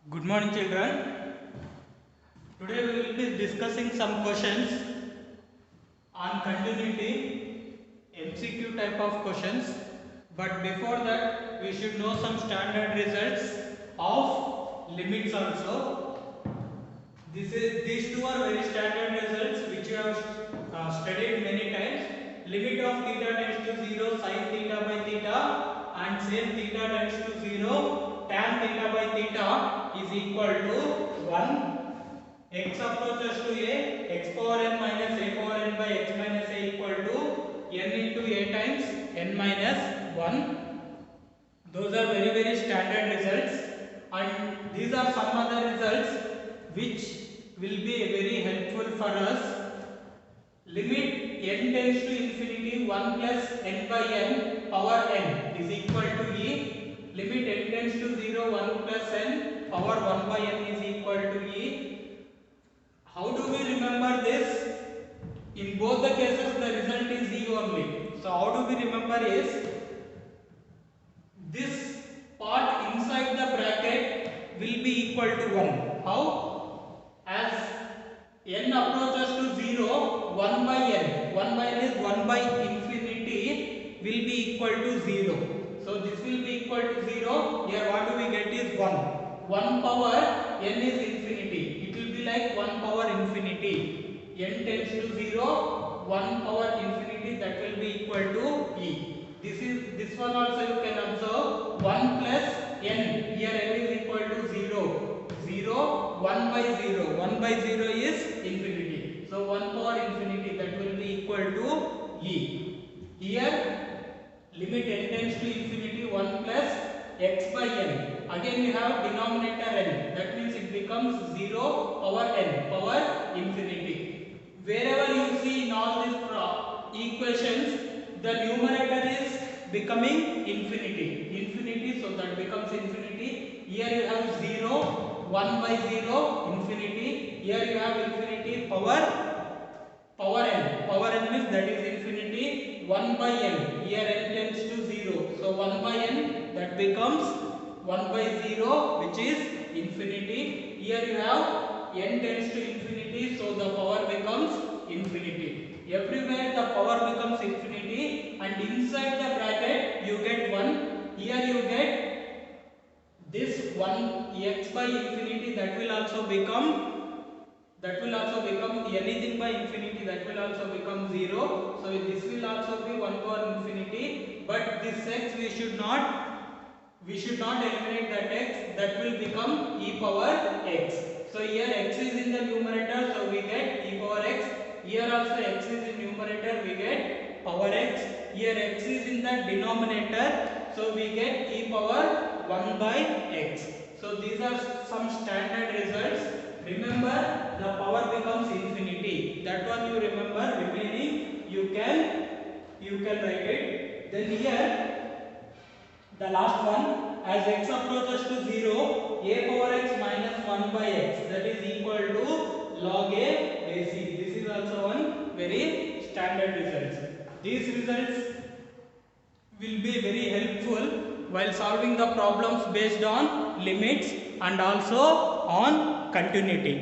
Good morning, children. Today we will be discussing some questions on continuity, MCQ type of questions. But before that, we should know some standard results of limits also. These two are very standard results which you have studied many times. Limit of theta tends to 0, sin theta by theta, and same theta tends to 0, tan theta by theta is equal to 1. X approaches to a, x power n minus a power n by x minus a equal to n into a times n minus 1. Those are very standard results, and these are some other results which will be very helpful for us. Limit n tends to infinity 1 plus n by n power n is equal to e. Limit n tends to 0 1 plus n power 1 by n is equal to e. How do we remember this? In both the cases the result is e only. So how do we remember is this part inside the bracket will be equal to 1. How? As n approaches to 0, 1 by n. 1 by n is 1 by infinity will be equal to 0. So this will be equal to 0. Here what do we get is 1. 1 power n is infinity. It will be like 1 power infinity. N tends to 0, 1 power infinity, that will be equal to e. This one also you can observe 1 plus n. Here n is equal to 0. 0, 1 by 0. 1 by 0 is infinity. So 1 power infinity, that will be equal to e. Here limit n tends to infinity 1 plus x by n. Again we have denominator n. That means it becomes 0 power n, power infinity. Wherever you see in all these equations, the numerator is becoming infinity, so that becomes infinity. Here you have 0, 1 by 0, infinity. Here you have infinity power n means that is infinity. 1 by n, here n tends to 0, so 1 by n, that becomes 1 by 0, which is infinity. Here you have n tends to infinity, so the power becomes infinity. Everywhere the power becomes infinity, and inside the bracket you get 1. Here you get this 1 x by infinity, that will also become anything by infinity, that will also become 0. So this will also be 1 power infinity, but this x we should not eliminate that x, that will become e power x. So here x is in the numerator, so we get e power x. Here also x is in numerator, we get power x. Here x is in the denominator, so we get e power 1 by x. So these are some standard results. Remember, the power becomes infinity. That one you remember. Remaining you can write it. Then here the last one, as x approaches to 0, a power x minus 1 by x, that is equal to log a base e. This is also one very standard results. These results will be very helpful while solving the problems based on limits and also on continuity.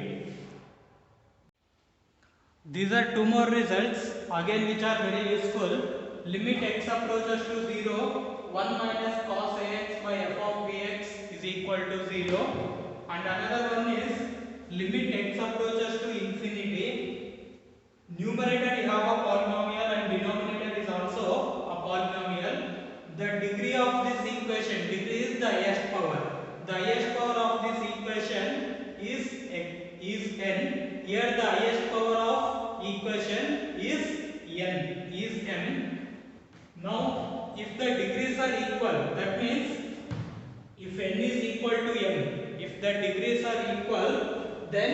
These are two more results again which are very useful. Limit x approaches to 0, 1 minus cos ax by f of bx is equal to 0. And another one is limit x approaches to infinity. Numerator you have a polynomial and denominator is also a polynomial. The degree of this equation, degree is the highest power. The highest power of this equation is n. Here the highest power of equation is n. Now if the degrees are equal, that means if n is equal to n, if the degrees are equal, then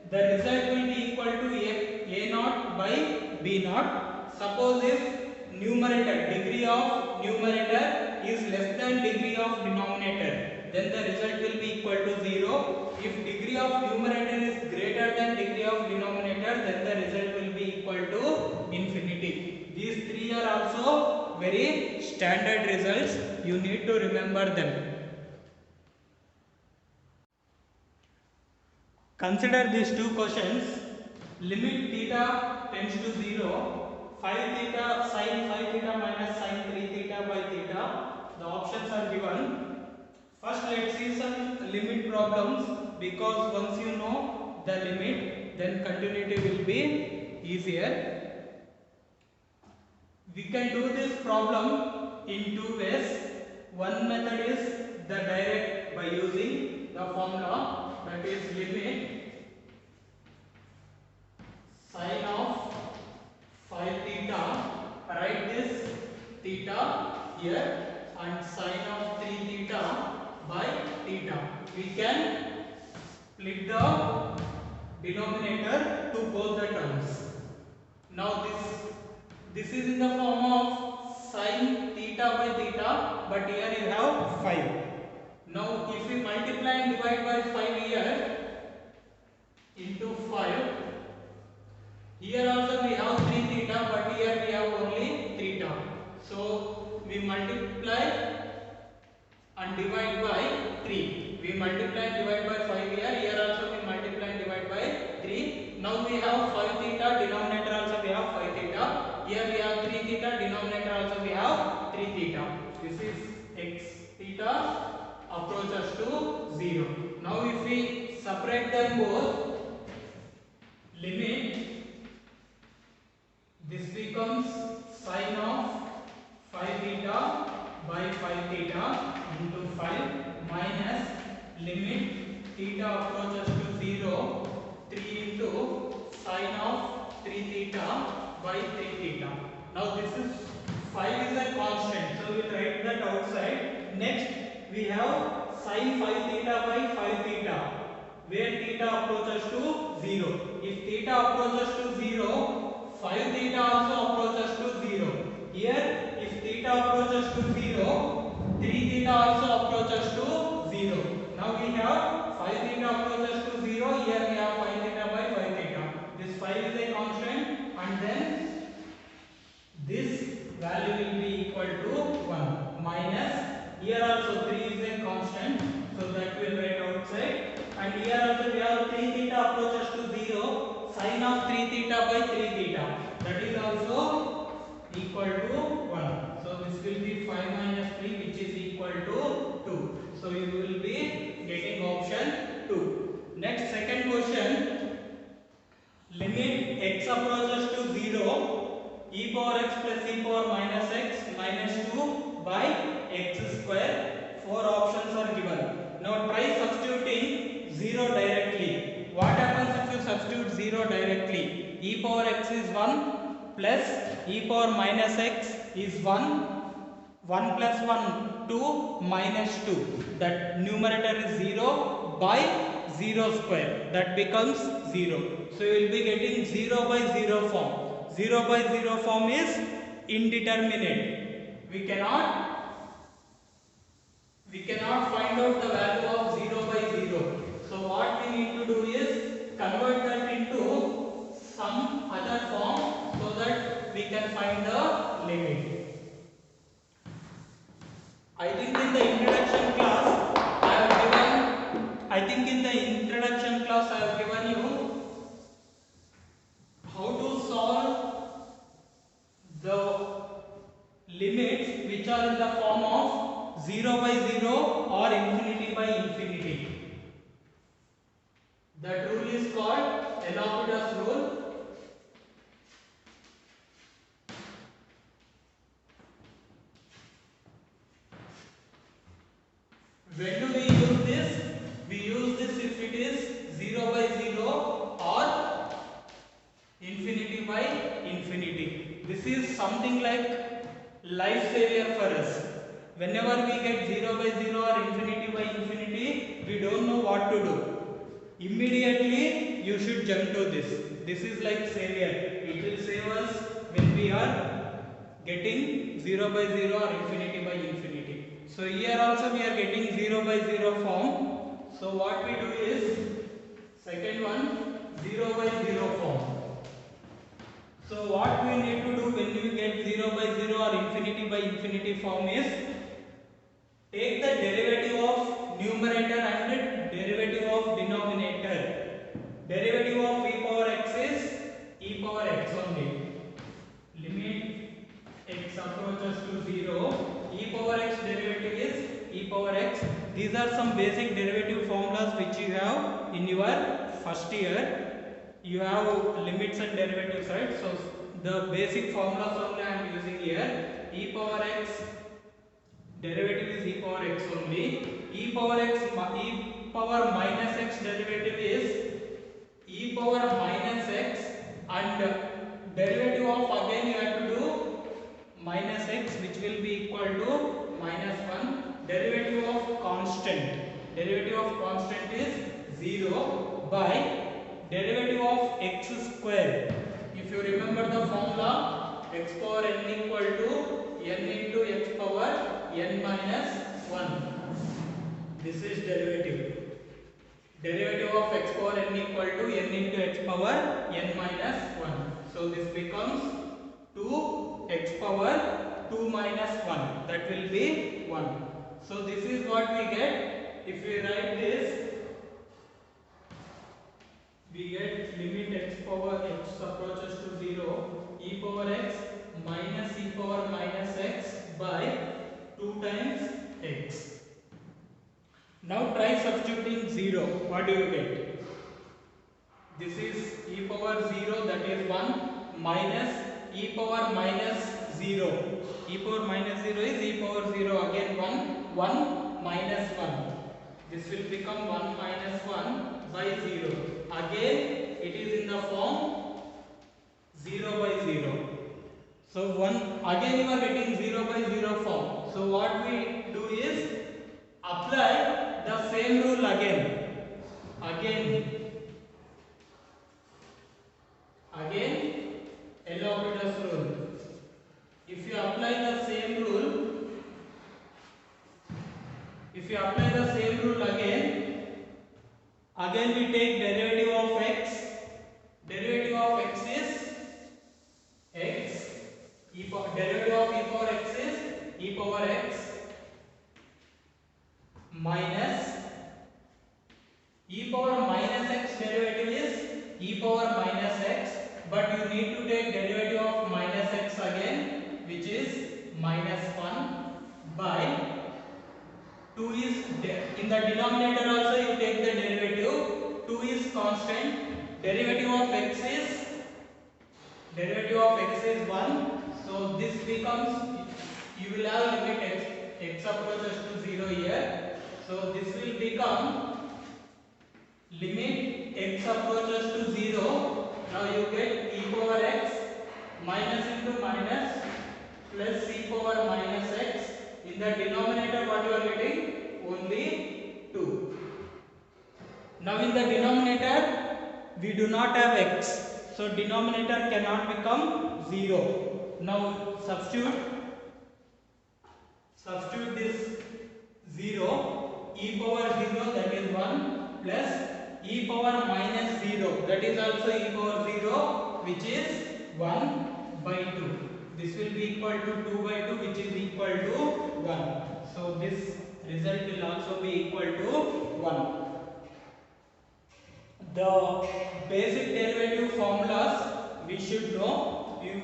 the result will be equal to a naught by b naught. Suppose if degree of numerator is less than degree of denominator, then the result will be equal to 0. If degree of numerator is greater than degree of denominator, then the result will be equal to infinity. These three are also very standard. standard results, you need to remember them. Consider these two questions. Limit theta tends to 0, 5 theta sin 5 theta minus sin 3 theta by theta. The options are given. First let's see some limit problems, because once you know the limit, then continuity will be easier. We can do this problem in two ways. One method is the direct by using the formula, that is limit sin of 5 theta, write this theta here, and sin of 3 theta by theta. We can split the denominator to both the terms. Now this is in the form of sin theta by theta, but here you have 5. Now if we multiply and divide by 5 here into 5, here also we have 3 theta, but here we have only theta. So we multiply and divide by 3. We multiply and divide by 5 here. Here also we multiply and divide by 3. Now we have 5 theta, denominator also we have 5 theta. Here we have 3 theta, denominator also we have 3 theta. This is x theta approaches to 0. Now if we separate them both, limit, this becomes sin of 5 theta by 5 theta into 5 minus limit theta approaches to 0, 3 into sin of 3 theta by 3 theta. Now this is 5 is a constant, so we will write that outside. Next we have sin 5 theta by 5 theta, where theta approaches to 0. If theta approaches to 0, 5 theta also approaches to 0. Here if theta approaches to 0, 3 theta also approaches to 0. Now we have 5 theta approaches to 0, here we have 5 theta by 5 theta. This 5 is a constant, and then this value will be equal to 1 minus, here also 3 is a constant, so that will write outside, and here also we have 3 theta approaches to 0, sin of 3 theta by 3 theta, that is also equal to 1. So this will be 5 minus 3, which is equal to 2. So you will be getting option 2. Next, second question, limit x approaches to 0, e power x plus e power minus x minus 2 by x square. 4 options are given. Now try substituting 0 directly. What happens if you substitute 0 directly? E power x is 1 plus e power minus x is 1. 1 plus 1, 2 minus 2. That numerator is 0 by 0 square. That becomes 0. So you will be getting 0 by 0 form. 0 by 0 form is indeterminate. We cannot find out the value of 0 by 0. So what we need to do is convert that into some other form so that we can find the limit. I think in the introduction class I have given you how to solve the limits which are in the form of 0 by 0 or infinity by infinity. That rule is called L'Hopital's rule. When do we use this? We use this if it is 0 by 0 or infinity by infinity. This is something like life savior for us. Whenever we get 0 by 0 or infinity by infinity, we don't know what to do. Immediately you should jump to this. This is like savior. It will save us when we are getting 0 by 0 or infinity by infinity. So here also we are getting 0 by 0 form. So what we do is, second one, 0 by 0 form. So what we need to do when we get 0 by 0 or infinity by infinity form is, take the derivative of numerator and derivative of denominator. These are some basic derivative formulas which you have in your first year. You have limits and derivatives, right? So the basic formulas only I am using here. E power x, derivative is e power x only. E power minus x derivative is e power minus x, and derivative of again you have to do minus x, which will be equal to minus 1. Derivative of constant is 0 by derivative of x square. If you remember the formula, x power n equal to n into x power n minus 1. This is derivative. Derivative of x power n equal to n into x power n minus 1. So this becomes 2x power 2 minus 1. That will be 1. So this is what we get. If we write this, we get limit x power x approaches to 0, e power x minus e power minus x by 2 times x. Now try substituting 0. What do you get? This is e power 0, that is 1, minus e power minus 0. E power minus 0 is e power 0, again 1 minus 1. This will become 1 minus 1 by 0. Again it is in the form 0 by 0. So again you are getting 0 by 0 form. So what we do is apply the same rule again. L'Hopital's rule. If you apply the same rule, again we take derivative of x. Derivative of x is x. Derivative of e power x is e power x minus e power minus x derivative is e power minus x, but you need to take derivative of minus x again, which is minus 1 by 2 is in the denominator also you take the derivative. 2 is constant. Derivative of x is 1. So this becomes, you will have limit x approaches to 0 here. So this will become limit x approaches to 0. Now you get e power x minus into minus plus e power minus x. In the denominator what you are getting? Only 2. Now in the denominator we do not have x. So denominator cannot become 0. Now substitute this 0, e power 0, that is 1, plus e power minus 0, that is also e power 0, which is 1 by 2. This will be equal to 2 by 2, which is equal to 1. So this result will also be equal to 1. The basic derivative formulas we should know. You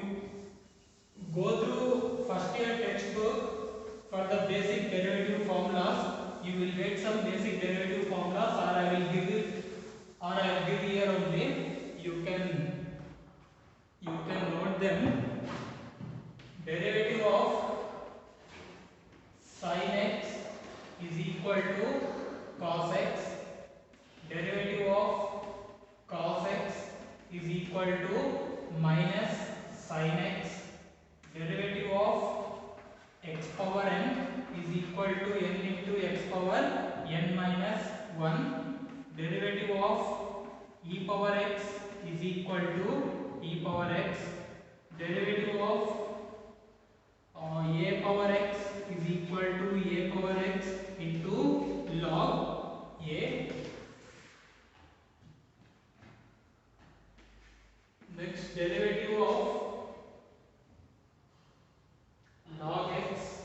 go through first year textbook for the basic derivative formulas. You will get some basic derivative formulas, or I will give here only. You can note them. Derivative of sin x is equal to cos x. Derivative of cos x is equal to minus sin x. Derivative of x power n is equal to n into x power n minus 1. Derivative of e power x is equal to e power x. Derivative of a power x is equal to a power x into log a. Next, derivative of log x.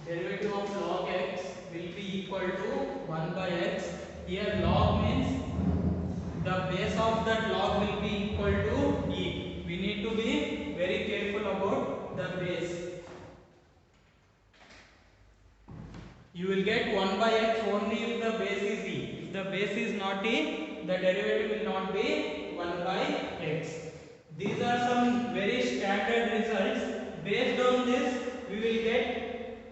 Derivative of log x will be equal to 1 by x. Here log means the base of that log will be equal to e. We need to be very careful about the base. You will get 1 by x only if the base is e. If the base is not e, the derivative will not be 1 by x. These are some very standard results. Based on this, we will get,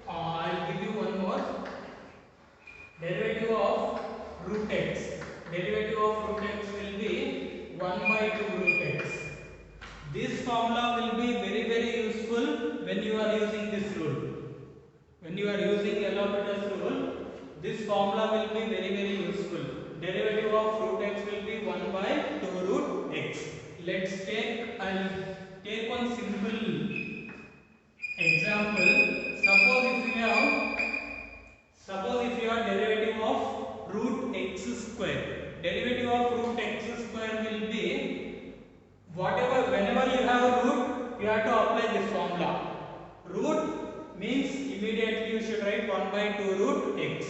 I will give you one more. Derivative of root x. Derivative of root x will be 1 by 2 root x. This formula will be very useful when you are using this rule. When you are using L'Hopital's rule, this formula will be very useful. Derivative of root x will be 1 by 2 root x. Let's take, I'll take one simple example. Suppose if you have derivative of root x square. Derivative of root x square will be whenever you have root, you have to apply this formula. Root means immediately you should write 1 by 2 root x.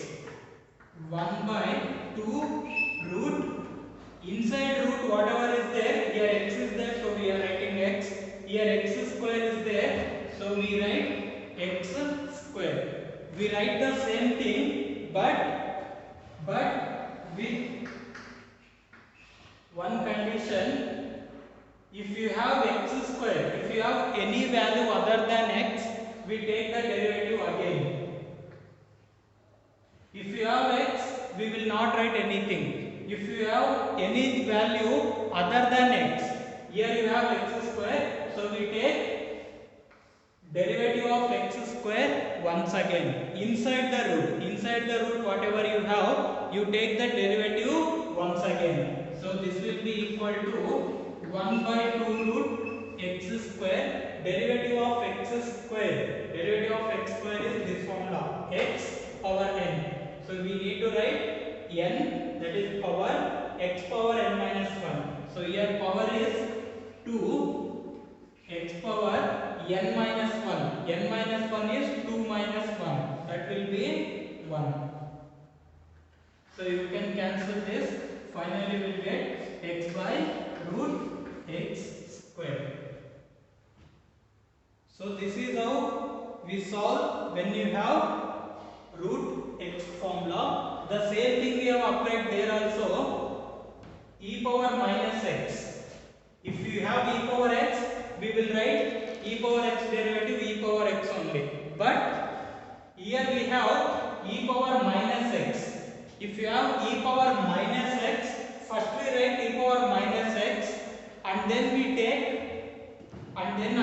1 by 2 root, inside root whatever is there, here x is there, so we are writing x. Here x square is there, so we write x square. We write the same thing, but with one condition. If you have x square, if you have any value other than x, we take the derivative again. If you have x, we will not write anything. If you have any value other than x, here you have x square, so we take derivative of x square once again. Inside the root whatever you have, you take the derivative once again. So this will be equal to 1 by 2 root x square. Derivative of x square. Derivative of x square is this formula, x power n. So we need to write n, that is power, x power n minus 1. So here power is 2, x power n minus 1. N minus 1 is 2 minus 1. That will be 1. So you can cancel this. Finally we will get x by root x square. So this is how we solve when you have root x formula. The same thing we have applied there also. E power minus x. If you have e power x, we will write e power x derivative e power x only. But here we have e power minus x. If you have e power minus x, first we write e power minus x, and then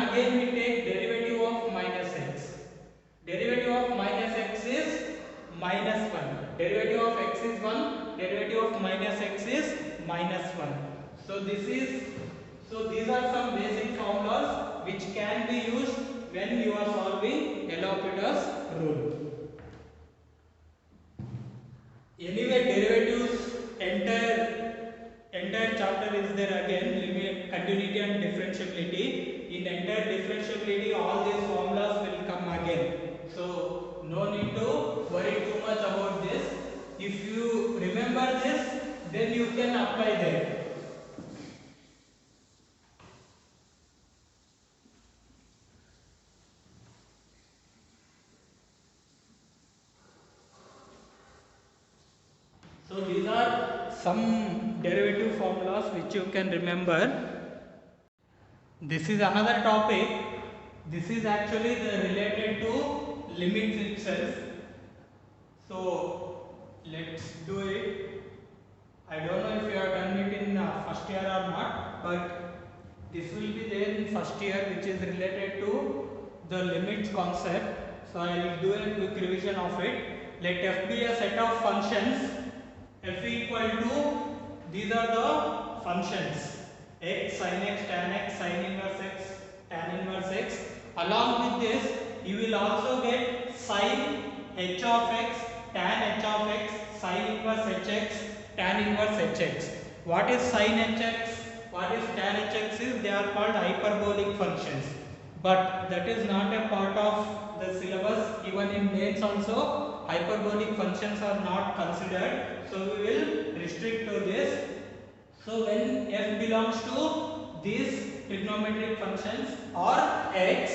again we take derivative of minus x. Derivative of minus x is minus 1. Derivative of x is 1. Derivative of minus x is minus 1. So these are some basic formulas which can be used when you are solving L'Hopital's rule. Anyway, derivatives entire chapter is there again, limit, continuity and differentiability. In entire differentiability, all these formulas will come again. So no need to worry too much about this. If you remember this, then you can apply there. So these are some derivative formulas which you can remember. This is another topic. This is actually related to limits itself. So let's do it. I don't know if you have done it in first year or not, but this will be there in first year, which is related to the limits concept. So I will do a quick revision of it. Let f be a set of functions. F equal to, these are the functions, x, sin x, tan x, sin inverse x, tan inverse x. Along with this, you will also get sin h of x, tan h of x, sin inverse hx, tan inverse hx. What is sin hx? What is tan hx is, they are called hyperbolic functions. But that is not a part of the syllabus. Even in mains also, hyperbolic functions are not considered. So we will restrict to this. So when f belongs to these trigonometric functions or x,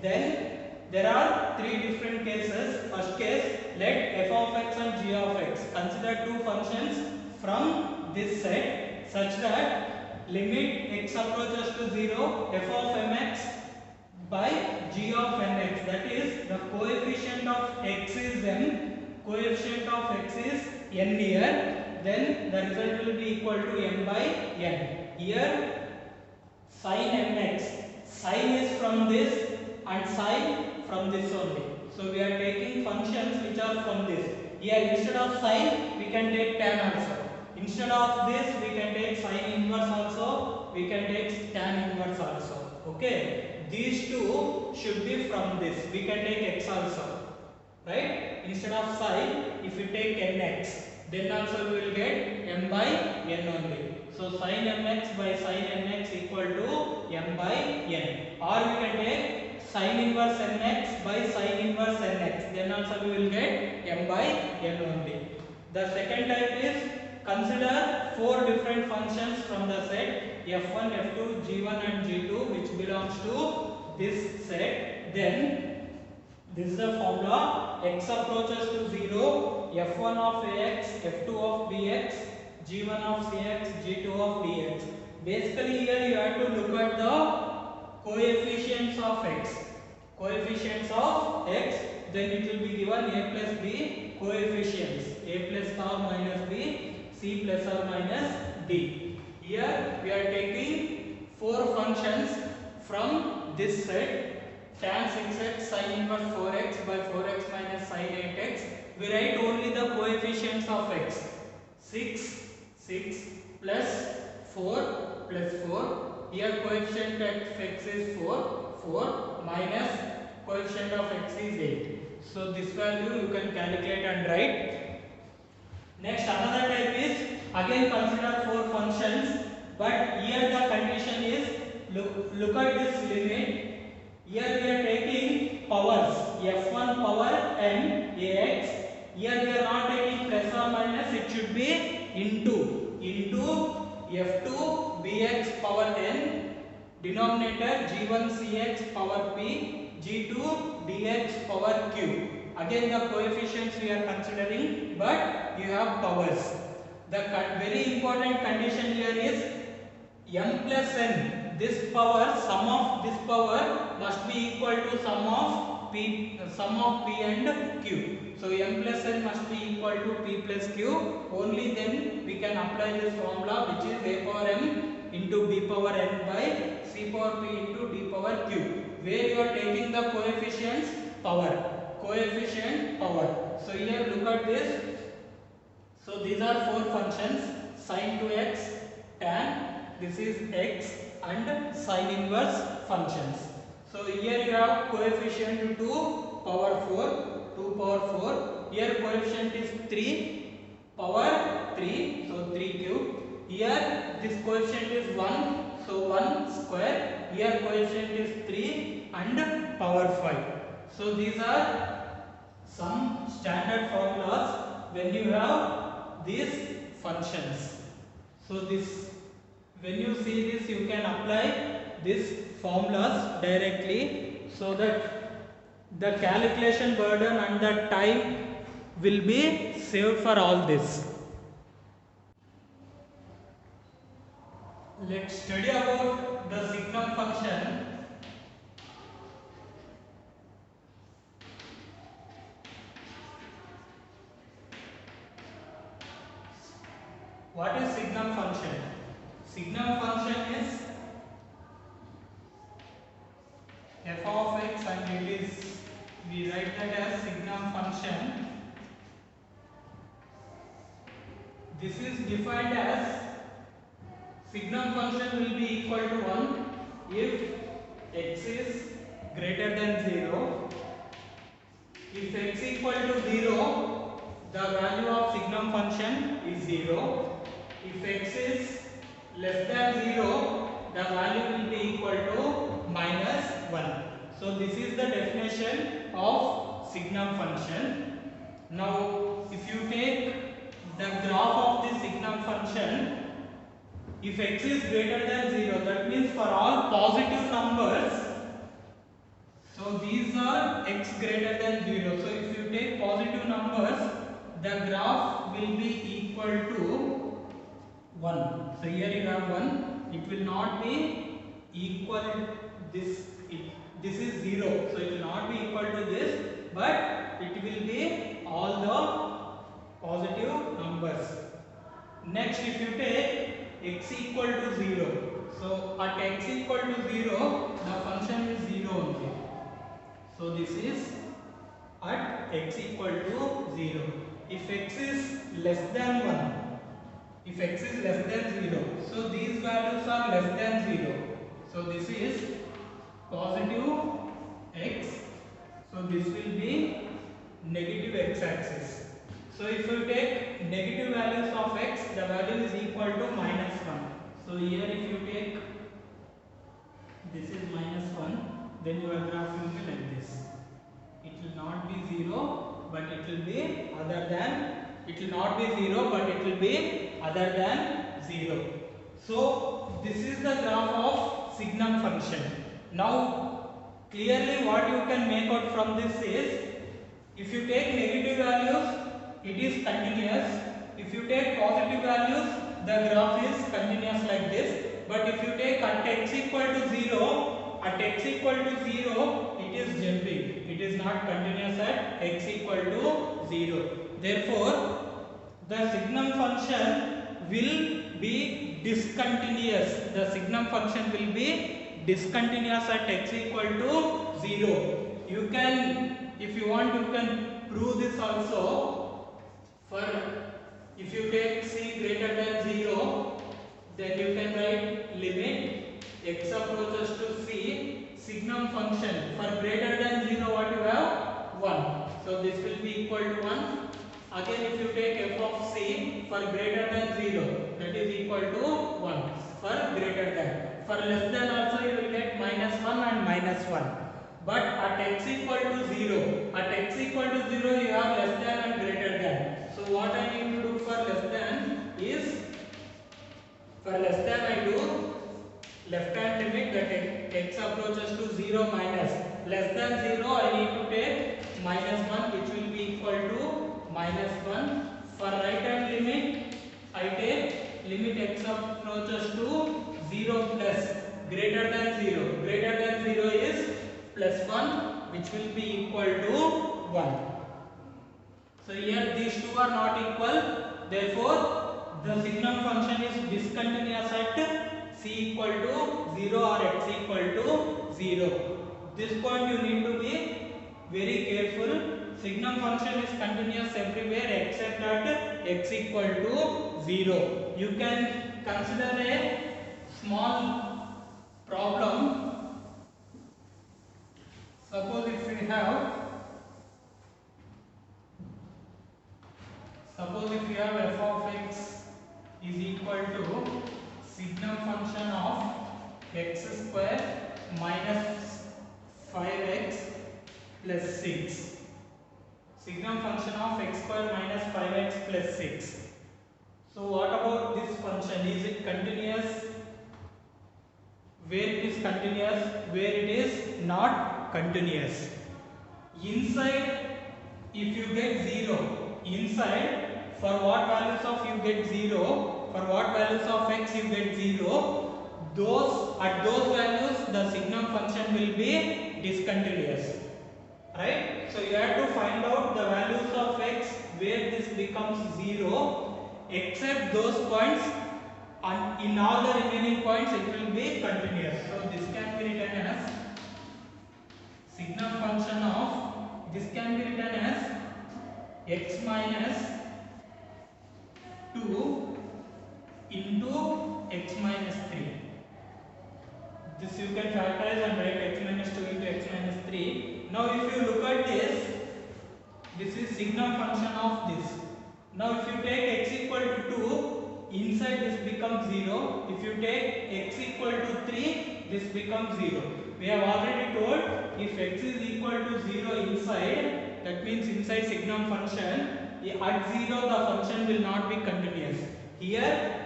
then there are three different cases. First case, let f of x and g of x consider two functions from this set such that limit x approaches to 0 f of mx by g of nx, that is the coefficient of x is m, coefficient of x is n here, then the result will be equal to m by n. Here sin mx, sin is from this and sin from this only. So we are taking functions which are from this. Here instead of sin we can take tan also. Instead of this we can take sin inverse also, we can take tan inverse also. Okay. These two should be from this. We can take x also. Right? Instead of sin, if we take nx, then also we will get m by n only. So sin mx by sin nx equal to m by n. Or we can take sin inverse nx by sin inverse nx. Then also we will get m by n only. The second type is consider four different functions from the set f1, f2, g1 and g2 which belongs to this set. Then this is the formula: x approaches to 0, f1 of ax, f2 of bx, g1 of cx, g2 of dx. Basically here you have to look at the coefficients of x. Coefficients of x, then it will be given a plus b coefficients, a plus or minus b, c plus or minus d. Here we are taking four functions from this set: tan 6x sin inverse 4x by 4x minus sin 8x. We write only the coefficients of x. 6 plus 4 plus 4. Here coefficient of x is 4 minus coefficient of x is 8. So this value you can calculate and write. Next another type is again consider four functions, but here the condition is look at this limit. Here we are taking powers f1 power n ax. Here we are not taking plus or minus, it should be into f2 bx power n, denominator g1 cx power p, g2 dx power q. Again the coefficients we are considering, but you have powers. The very important condition here is m plus n, this power, sum of this power must be equal to sum of p and q. So m plus n must be equal to p plus q. Only then we can apply this formula, which is a power m into b power n by c power p into d power q, where you are taking the coefficients power, coefficient power. So here look at this. So these are four functions: sin 2x, tan, this is x, and sin inverse functions. So here you have coefficient 2 power 4. Here coefficient is 3 power 3, so 3 cube. Here this coefficient is 1, so 1 square. Here coefficient is 3 and power 5. So these are some standard formulas when you have these functions. So this, when you see this, you can apply these formulas directly, so that the calculation burden and the time will be saved for all this. Let's study about the signum function. What is signum function? Signum function is f of x, and it is, we write that as signum function. This is defined as signum function will be equal to 1 if x is greater than 0. If x equal to 0, the value of signum function is 0. If x is less than 0, the value will be equal to minus 1. So this is the definition of signum function. Now if you take the graph of this signum function, if x is greater than 0, that means for all positive numbers, so these are x greater than 0. So if you take positive numbers, the graph will be equal to 1. So here you have 1. It will not be equal this. This is 0. So it will not be equal to this, but it will be all the positive numbers. Next, if you take x equal to 0, so at x equal to 0, the function is 0 only. So this is at x equal to 0. If x is less than 1, if x is less than 0, so these values are less than 0. So this is positive x, so this will be negative x axis. So if you take negative values of x, the value is equal to minus 1. So here if you take this is minus 1, then your graph will be like this. It will not be 0, but it will be other than, it will not be 0, but it will be other than 0. So this is the graph of signum function. Now clearly what you can make out from this is, if you take negative values, it is continuous. If you take positive values, the graph is continuous like this. But if you take at x equal to 0, at x equal to 0, it is jumping. It is not continuous at x equal to 0. Therefore, the signum function will be discontinuous. The signum function will be discontinuous at x equal to 0. You can, if you want, you can prove this also. For if you take c greater than 0, then you can write limit x approaches to c, signum function for greater than 0 what you have 1. So this will be equal to 1. Again if you take f of c for greater than 0, that is equal to 1 for greater than. For less than also you will get minus 1 and minus 1. But at x equal to 0, at x equal to 0 you have less than and greater than. So what I need to do for less than is, for less than I do left hand limit, that x approaches to 0 minus less than 0, I need to take minus 1, which will be equal to minus 1. For right hand limit, I take limit x approaches to 0 plus greater than 0. Greater than 0 is plus 1, which will be equal to 1. So here these two are not equal, therefore the signum function is discontinuous at c equal to 0 or x equal to 0. This point you need to be very careful. Signum function is continuous everywhere except at x equal to 0. You can consider a small problem. Suppose if you have f of x is equal to signum function of x square minus 5x plus 6. Signum function of x square minus 5x plus 6. So what about this function? Is it continuous? Where it is continuous, where it is not continuous. Inside, if you get 0, inside, for what values of you get 0, for what values of x you get 0, at those values the signum function will be discontinuous. Right? So you have to find out the values of x where this becomes 0, except those points, and in all the remaining points it will be continuous. So this can be written as signum function of, this can be written as x minus 2 into x minus 3. This you can factorize and write x minus 2 into x minus 3. Now if you look at this is signum function of this. Now if you take x equal to 2, inside this becomes 0. If you take x equal to 3, this becomes 0. We have already told, if x is equal to 0 inside, that means inside signum function, at 0 the function will not be continuous. Here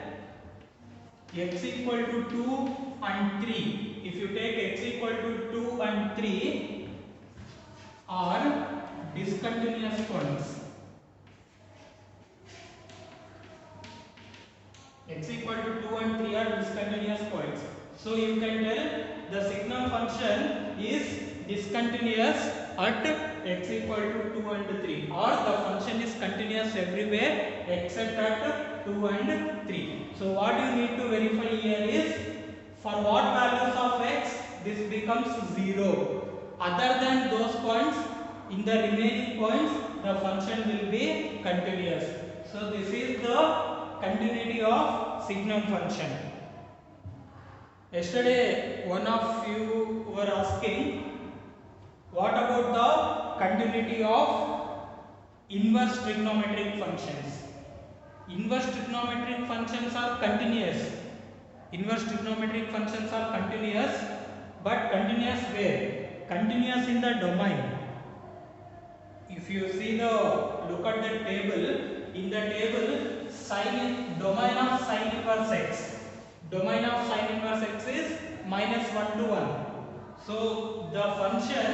x equal to 2 and 3, if you take x equal to 2 and 3 are discontinuous points. x equal to 2 and 3 are discontinuous points. So you can tell the signal function is discontinuous at x equal to 2 and 3, or the function is continuous everywhere except at 2 and 3. So what you need to verify here is, for what values of x this becomes 0. Other than those points, in the remaining points the function will be continuous. So this is the continuity of signal function. Yesterday one of you were asking, what about the continuity of inverse trigonometric functions? Inverse trigonometric functions are continuous. Inverse trigonometric functions are continuous, but continuous where? Continuous in the domain. If you see look at the table, in the table domain of sin inverse x. Domain of sin inverse x is -1 to 1. So the function,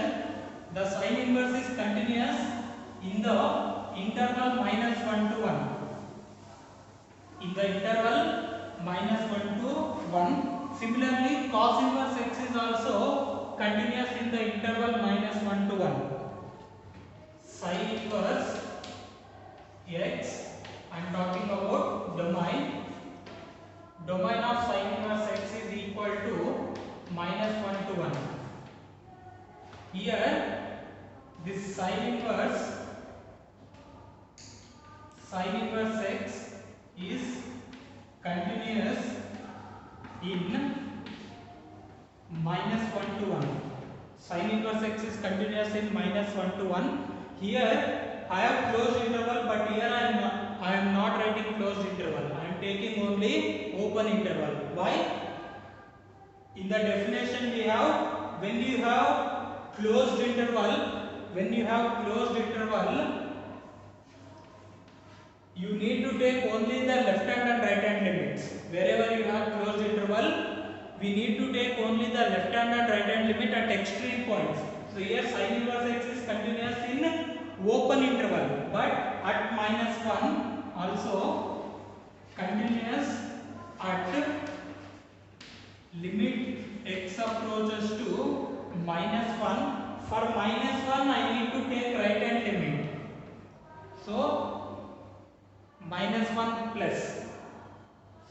the sin inverse is continuous in the interval -1 to 1. In the interval -1 to 1. Similarly, cos inverse x is also continuous in the interval -1 to 1. Sin inverse x, I am talking about domain. Domain of sin inverse x is equal to -1 to 1. Here this sin inverse x is continuous in -1 to 1. Sin inverse x is continuous in -1 to 1. Here I have closed interval, but here I am not writing closed interval. I am taking only open interval. Why? In the definition we have, when you have closed interval, you need to take only the left hand and right hand limits. Wherever you have closed interval, we need to take only the left hand and right hand limit at extreme points. So here sin inverse x is continuous in open interval, but at -1 also continuous at limit x approaches to -1. For -1 I need to take right hand limit. So -1 plus.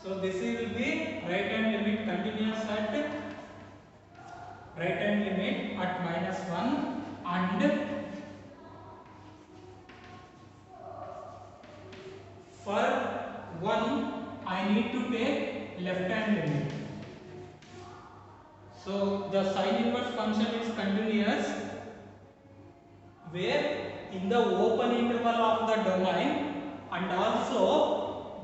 So this will be right hand limit, continuous at right hand limit at -1, and for 1 I need to take left hand limit. So the sin inverse function is continuous where in the open interval of the domain, and also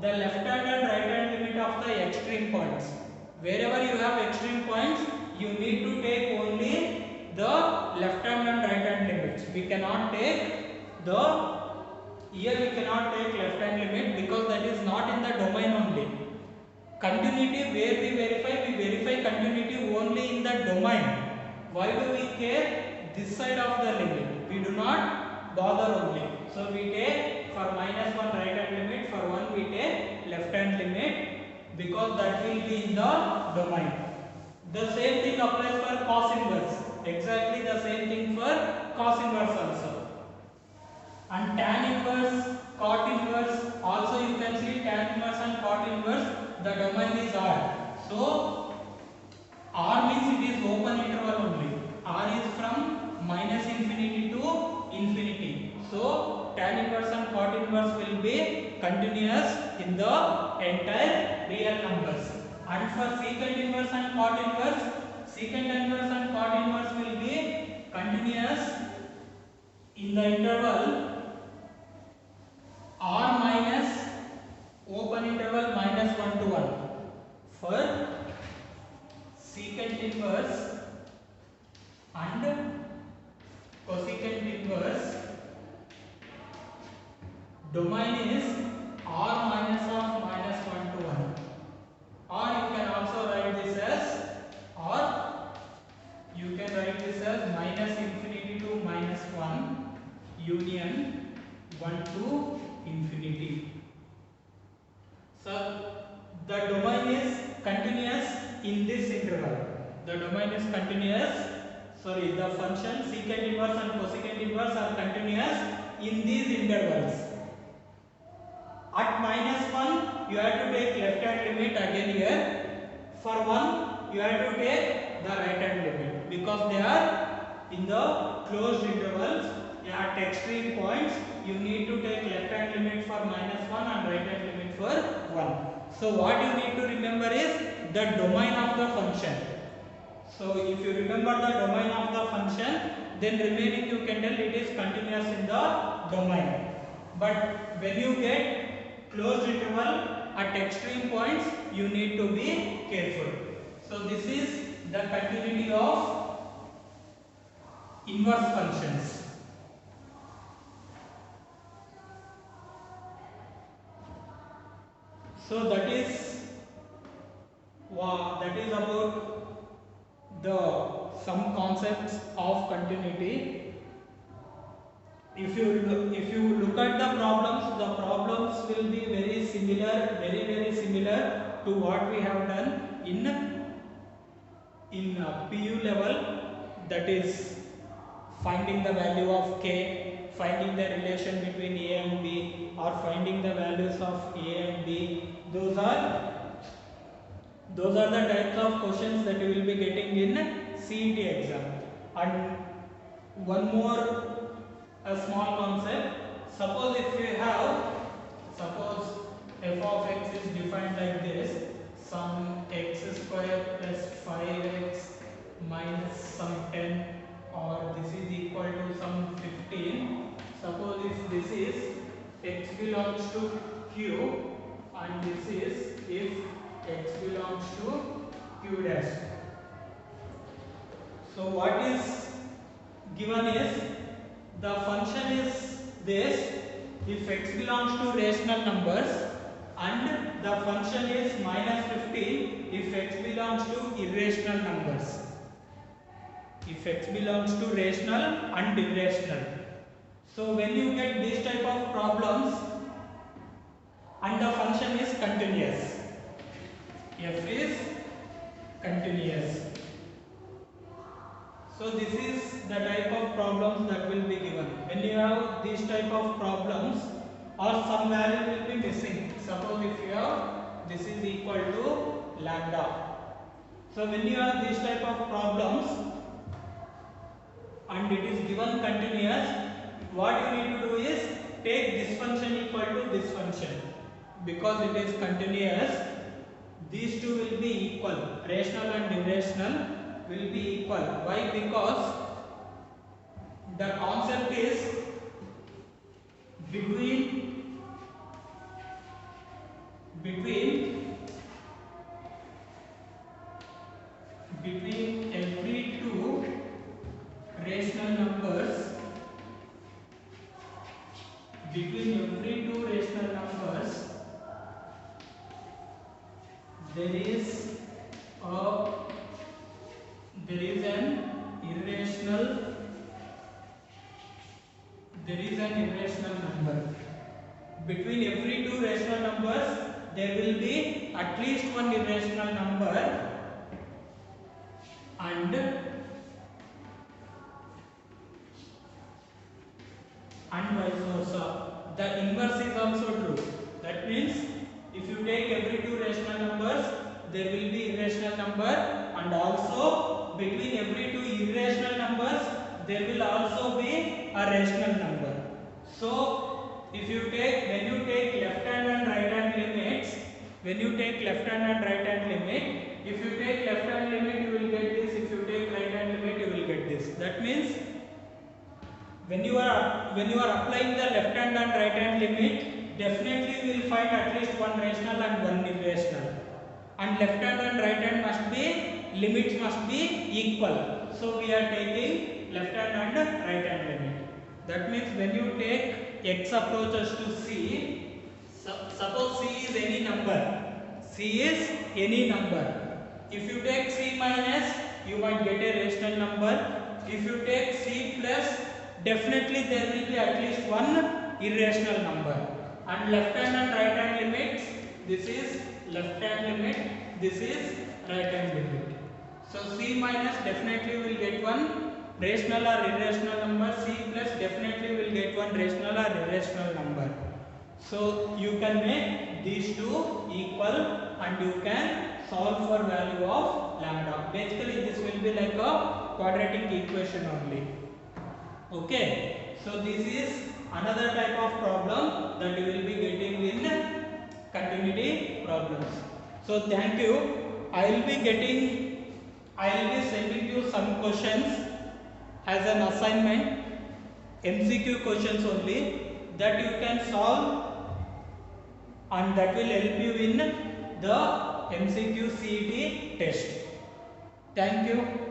the left hand and right hand limit of the extreme points. Wherever you have extreme points, you need to take only the left hand and right hand limits. We cannot take we cannot take left hand limit because that is not in the domain only. Continuity, where we verify continuity only in the domain. Why do we care this side of the limit? We do not bother only. So we take for -1 right hand limit, for 1 we take left hand limit, because that will be in the domain. The same thing applies for cos inverse. Exactly the same thing for cos inverse also. And tan inverse, cot inverse, also you can see tan inverse and cot inverse, the domain is R. So R means it is open interval only. R is from -infinity to infinity. So tan inverse and cot inverse will be continuous in the entire real numbers. And for secant inverse and cot inverse, secant inverse and cot inverse will be continuous in the interval R minus open interval -1 to 1. For secant inverse and cosecant inverse, domain is R minus of -1 to 1. Or you can also write this as -infinity to -1 union 1 to infinity. So the in this interval. The domain is continuous. Sorry, the function secant inverse and cosecant inverse are continuous in these intervals. At -1 you have to take left hand limit again here. For 1 you have to take the right hand limit because they are in the closed intervals. At extreme points you need to take left hand limit for -1 and right hand limit for 1. So what you need to remember is the domain of the function. So if you remember the domain of the function, then remaining you can tell it is continuous in the domain. But when you get closed interval at extreme points, you need to be careful. So this is the continuity of inverse functions. So that is about the some concepts of continuity. If you look at the problems will be very similar to what we have done in PU level, that is finding the value of k, finding the relation between a and b, or finding the values of a and b. Those are the types of questions that you will be getting in CET exam. And one more a small concept. Suppose if we have, suppose f of x is defined like this: some x square plus 5x minus some 10, or this is equal to some 15. Suppose if this is x belongs to q and this is if x belongs to q dash. So what is given is the function is this: if x belongs to rational numbers, and the function is -15 if x belongs to irrational numbers. If x belongs to rational and irrational. So when you get this type of problems and the function is continuous, f is continuous. So this is the type of problems that will be given. When you have these type of problems, or some value will be missing. Suppose if you have this is equal to lambda. So when you have these type of problems and it is given continuous, what you need to do is take this function equal to this function. Because it is continuous, these two will be equal. Rational and irrational will be equal. Why? Because the concept is between every two rational numbers, there is an irrational number. Between every two rational numbers, there will be at least one irrational number, and vice versa. The inverse is also true. That means if you take every two rational numbers, there will be irrational number, and also between every two irrational numbers, there will also be a rational number. So if you take, when you take left hand and right hand limits, if you take left hand limit, you will get this. If you take right hand limit, you will get this. That means when you are applying the left hand and right hand limit, definitely we will find at least one rational and one irrational. And left hand and right hand limits must be equal. So we are taking left hand and right hand limit. That means when you take x approaches to c, suppose c is any number. If you take c minus, you might get a rational number. If you take c plus, definitely there will be at least one irrational number. And left hand and right hand limits, this is left hand limit, this is right hand limit. So C minus definitely will get one rational or irrational number, C plus definitely will get one rational or irrational number. So you can make these two equal and you can solve for value of lambda. Basically this will be like a quadratic equation only. Okay, so this is another type of problem that you will be getting in continuity problems. So thank you. I will be sending you some questions as an assignment, MCQ questions only, that you can solve and that will help you in the MCQ CET test. Thank you.